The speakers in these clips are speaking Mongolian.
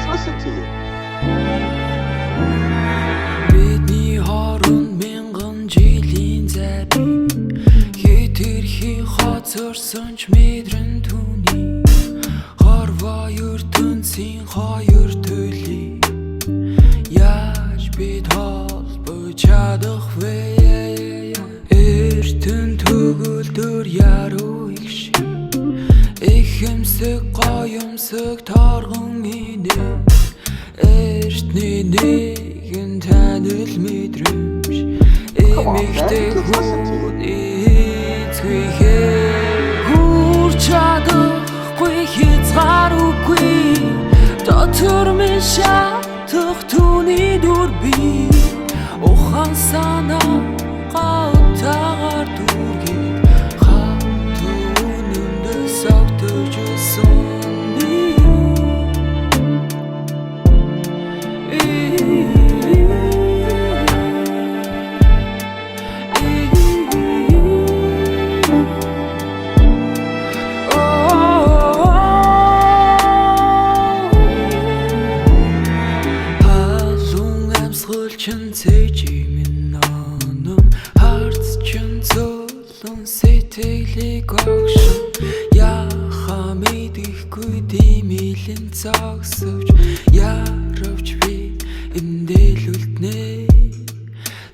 Philosophy. Бидний хооронд мянган жилийн зайбий хэтэрхий хоцорсон ч мэдрэн түүний хорвоо ертөнцийн хоёр төлөй яаж бид холбож чадах вэ? Эртэн төгөлдөр яруу их шиг эхэмсэг гоёмсог торгон инээ эртний нэгэн танил мэдрэмж эмэгтэй хүн эцгүйхээ хүрч чадахгүй хязгааргүй дотор минь шатах түүний дүр би ухаан санаа гатагаар дүргээд хатуун өндөр согтож өсөн би Чин цэжи минь нонон харц чин золон сэтгэлийг огшин яхаа мэдэхгүй димилэн цогсовч яравч би эндэлүүлтнэ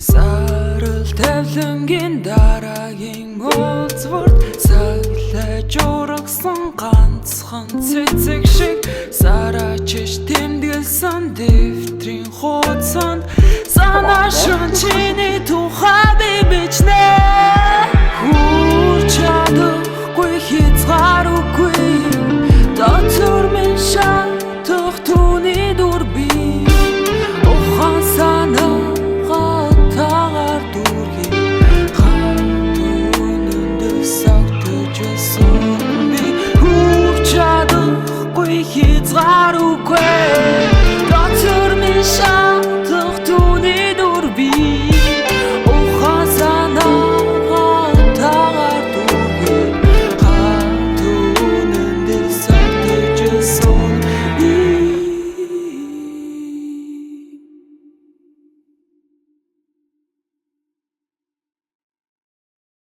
сарал тавлангийн дараагийн уулзварт цаглаж урагсан ганцхан цэцэг шиг сарачиш тэмдэглэсэн дэвтрийн хуудсанд санаа шүнчи